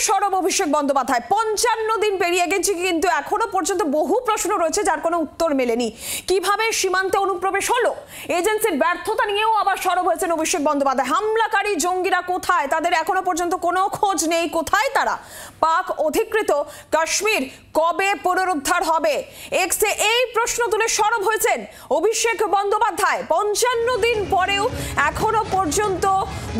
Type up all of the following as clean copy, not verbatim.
সরব অভিষেক বন্দ্যোপাধ্যায় ৫৫ দিন পেরিয়ে গেছে কিন্তু এখনো পর্যন্ত বহু প্রশ্ন রয়েছে যার কোনো উত্তর মেলেনি। কিভাবে সীমান্তে অনুপ্রবেশ হলো, এজেন্সির ব্যর্থতা নিয়েও আবার সরব হয়েছেন অভিষেক বন্দ্যোপাধ্যায়। হামলাকারী জঙ্গিরা কোথায়, তাদের এখনো পর্যন্ত কোনো খোঁজ নেই। কোথায় তারা? পাক অধিকৃত কাশ্মীর কবে পুনরুদ্ধার হবে? এক্সে এই প্রশ্ন তুলে সরব হয়েছেন অভিষেক বন্দ্যোপাধ্যায়। ৫৫ দিন পরেও এখনো পর্যন্ত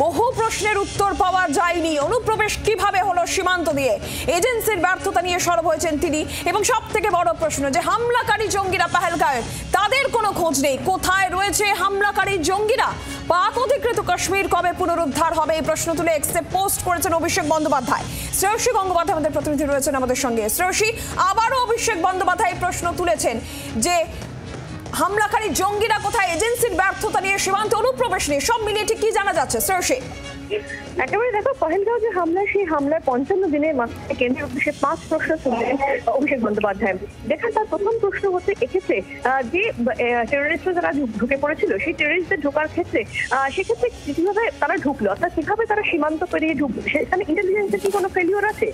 বহু প্রশ্নের উত্তর পাওয়া যায়নি। অনুপ্রবেশ কিভাবে হলো সীমান্ত দিয়ে, এজেন্সির ব্যর্থতা নিয়ে সরব হয়েছেন তিনি। এবং সব থেকে বড় প্রশ্ন যে হামলাকারী জঙ্গিরা পাহেলগাঁওয়ে, তাদের কোনো খোঁজ নেই। কোথায় রয়েছে হামলাকারী জঙ্গিরা? পাক অধিকৃত কাশ্মীর কবে পুনরুদ্ধার হবে, এই প্রশ্ন তুলে এক্সে পোস্ট করেছেন অভিষেক বন্দ্যোপাধ্যায়। শ্রেয়সী গঙ্গোপাধ্যায় আমাদের প্রতিনিধি রয়েছেন আমাদের সঙ্গে। শ্রেয়সী, আবারও অভিষেক বন্দ্যোপাধ্যায় প্রশ্ন তুলেছেন যে হামলাকারী জঙ্গিরা কোথায়, এজেন্সির ব্যর্থতা নিয়ে, সীমান্ত অনুপ্রবেশ নিয়ে, সব মিলিয়ে ঠিক কি জানা যাচ্ছে শ্রেয়সী? একেবারে দেখো, পহেলগাঁও যে হামলা, সেই হামলায় ৫৫ দিনের মাথায় কেন্দ্রীয় উদ্দেশ্যে ৫ প্রশ্ন তুললেন অভিষেক বন্দ্যোপাধ্যায়। দেখেন, তার প্রথম প্রশ্ন হচ্ছে এক্ষেত্রে যে টেররিস্টরা যারা ঢুকে পড়েছিল, সেই টেররিস্টদের ঢোকার ক্ষেত্রে সেক্ষেত্রে কিভাবে তারা ঢুকলো, অর্থাৎ কিভাবে তারা সীমান্ত পেরিয়ে ঢুকলো, সেখানে ইন্টেলিজেন্সের কি কোনো ফেলিওর আছে?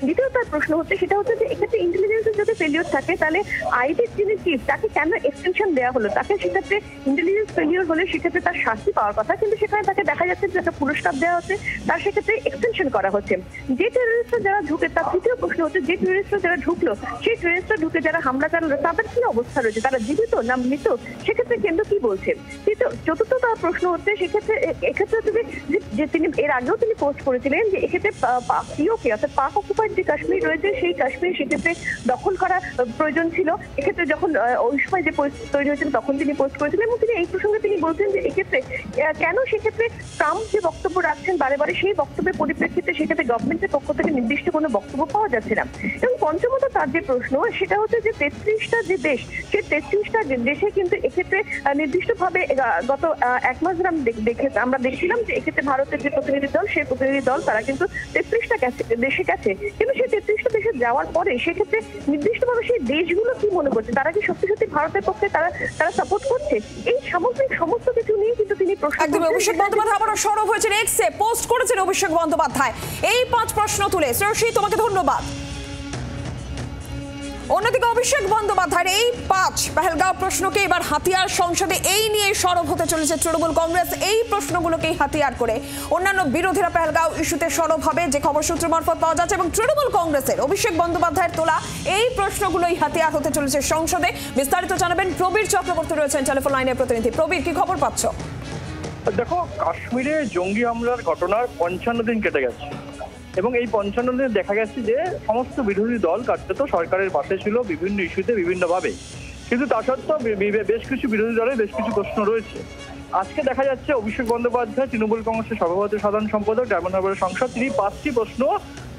দ্বিতীয় তার প্রশ্ন হচ্ছে সেটা হচ্ছে যে এক্ষেত্রে ইন্টেলিজেন্সের যদি ফেলিওর থাকে, তাহলে আইটির যিনি চিফ, তাকে কেন এক্সটেনশন দেওয়া হলো? তাকে সেক্ষেত্রে ইন্টেলিজেন্স ফেলিওর হলে সেক্ষেত্রে তার শাস্তি পাওয়ার কথা, কিন্তু সেখানে তাকে দেখা যাচ্ছে যে একটা পুরস্কার দেওয়া হচ্ছে, তার সেক্ষেত্রে এক্সটেনশন করা হচ্ছে। যে টেররিস্টরা যারা ঢুকে, তার তৃতীয় প্রশ্ন হচ্ছে যে টেররিস্টরা যারা ঢুকলো, সেই টেররিস্টরা ঢুকে যারা হামলা চালালো, তাদের কি অবস্থা রয়েছে, তারা জীবিত না মৃত, সেক্ষেত্রে কেন্দ্র কি বলছে? চতুর্থ তার প্রশ্ন হচ্ছে সেক্ষেত্রে এক্ষেত্রে যে তিনি এর আগেও তিনি পোস্ট করেছিলেন যে এক্ষেত্রে পিওকে অর্থাৎ পাক অকুপাইড যে কাশ্মীর রয়েছে, সেই কাশ্মীর সেক্ষেত্রে দখল করা প্রয়োজন ছিল। এক্ষেত্রে যখন ওই সময় যে পরিস্থিতি তৈরি হয়েছিল তখন তিনি পোস্ট করেছিলেন এবং তিনি এই প্রসঙ্গে তিনি বলছেন যে এক্ষেত্রে কেন সেক্ষেত্রে ট্রাম্প যে বক্তব্য রাখছেন বারে বারে, সেই বক্তব্যের পরিপ্রেক্ষিতে সেক্ষেত্রে গভর্নমেন্টের পক্ষ থেকে নির্দিষ্ট কোনো বক্তব্য পাওয়া যাচ্ছে না। এবং পঞ্চমত তার যে প্রশ্ন সেটা হচ্ছে যে ৩৩টা যে দেশ, সেই ৩৩টা দেশে কিন্তু এক্ষেত্রে নির্দিষ্টভাবে গত ১ মাস ধরে আমরা দেখছিলাম যে এক্ষেত্রে ভারতের যে প্রতিনিধি দল, সেই প্রতিনিধি দল তারা কিন্তু ৩৩টা দেশে গেছে, কিন্তু সেই ৩৩টা দেশে যাওয়ার পরে সেক্ষেত্রে নির্দিষ্টভাবে সেই দেশগুলো কি মনে করছে, তারা কি সত্যি সত্যি ভারতের পক্ষে তারা সাপোর্ট করছে? এই সামগ্রিক সমস্ত কিছু নিয়ে কিন্তু তিনি প্রশ্ন। অভিষেক বন্দ্যোপাধ্যায় আবারও সরব হয়েছেন, এক্সে পোস্ট করেছেন অভিষেক বন্দ্যোপাধ্যায় এই ৫ প্রশ্ন তুলে। শ্রেয়সী, তোমাকে ধন্যবাদ। অন্যদিকে অভিষেক বন্দ্যোপাধ্যায়ের এই ৫ পহেলগাঁও প্রশ্নকে এবার হাতিয়ার সংসদে এই নিয়ে সরব হতে চলেছে তৃণমূল কংগ্রেস। এই প্রশ্নগুলোকেই হাতিয়ার করে অন্যান্য বিরোধীরা পহেলগাঁও ইস্যুতে সরব হবে, যে খবর সূত্র মারফত পাওয়া যাচ্ছে। এবং তৃণমূল কংগ্রেসের অভিষেক বন্দ্যোপাধ্যায়ের তোলা এই প্রশ্নগুলোই হাতিয়ার হতে চলেছে সংসদে। বিস্তারিত জানাবেন প্রবীর চক্রবর্তী, রয়েছেন টেলিফোন লাইনের প্রতিনিধি। প্রবীর, কি খবর পাচ্ছ? দেখো, কাশ্মীরে জঙ্গি হামলার ঘটনার ৫৫ দিন কেটে গেছে এবং এই ৫৫ দিনে দেখা গেছে যে সমস্ত বিরোধী দল কার্যত সরকারের পাশে ছিল বিভিন্ন ইস্যুতে বিভিন্নভাবে, কিন্তু তা সত্ত্বেও বেশ কিছু বিরোধী দলের বেশ কিছু প্রশ্ন রয়েছে। আজকে দেখা যাচ্ছে অভিষেক বন্দ্যোপাধ্যায়, তৃণমূল কংগ্রেসের সভাপতি সাধারণ সম্পাদক, ডায়মন্ড হারবারের সাংসদ, তিনি ৫টি প্রশ্ন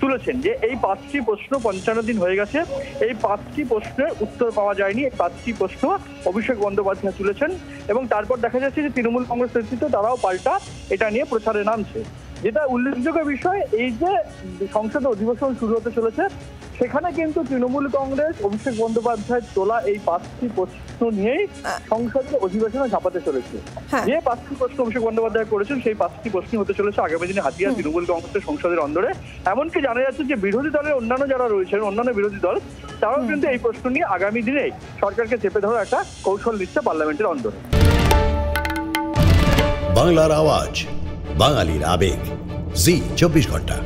তুলেছেন যে এই ৫টি প্রশ্ন ৫৫ দিন হয়ে গেছে, এই ৫টি প্রশ্নের উত্তর পাওয়া যায়নি। এই ৫টি প্রশ্ন অভিষেক বন্দ্যোপাধ্যায় তুলেছেন এবং তারপর দেখা যাচ্ছে যে তৃণমূল কংগ্রেস নেতৃত্ব তারাও পাল্টা এটা নিয়ে প্রচারে নামছে। যেটা উল্লেখযোগ্য বিষয়, এই যে সংসদে অধিবেশন শুরু হতে চলেছে, সেখানে কিন্তু তৃণমূল কংগ্রেস অভিষেক বন্দ্যোপাধ্যায়ের তোলা এই ৫টি প্রশ্ন নিয়েই সংসদের অধিবেশনে ঝাঁপাতে চলেছে। যে ৫টি প্রশ্ন অভিষেক বন্দ্যোপাধ্যায় করেছেন, সেই 5টি প্রশ্ন হতে চলেছে আগামী দিনে হাতিয়ার তৃণমূল কংগ্রেসের সংসদের অন্দরে। এমনকি জানা যাচ্ছে যে বিরোধী দলের অন্যান্য যারা রয়েছেন, অন্যান্য বিরোধী দল, তারাও কিন্তু এই প্রশ্ন নিয়ে আগামী দিনে সরকারকে চেপে ধরার একটা কৌশল নিচ্ছে পার্লামেন্টের অন্দরে। বাংলার আওয়াজ, বাঙালির আবেগ, জি ২৪ ঘন্টা।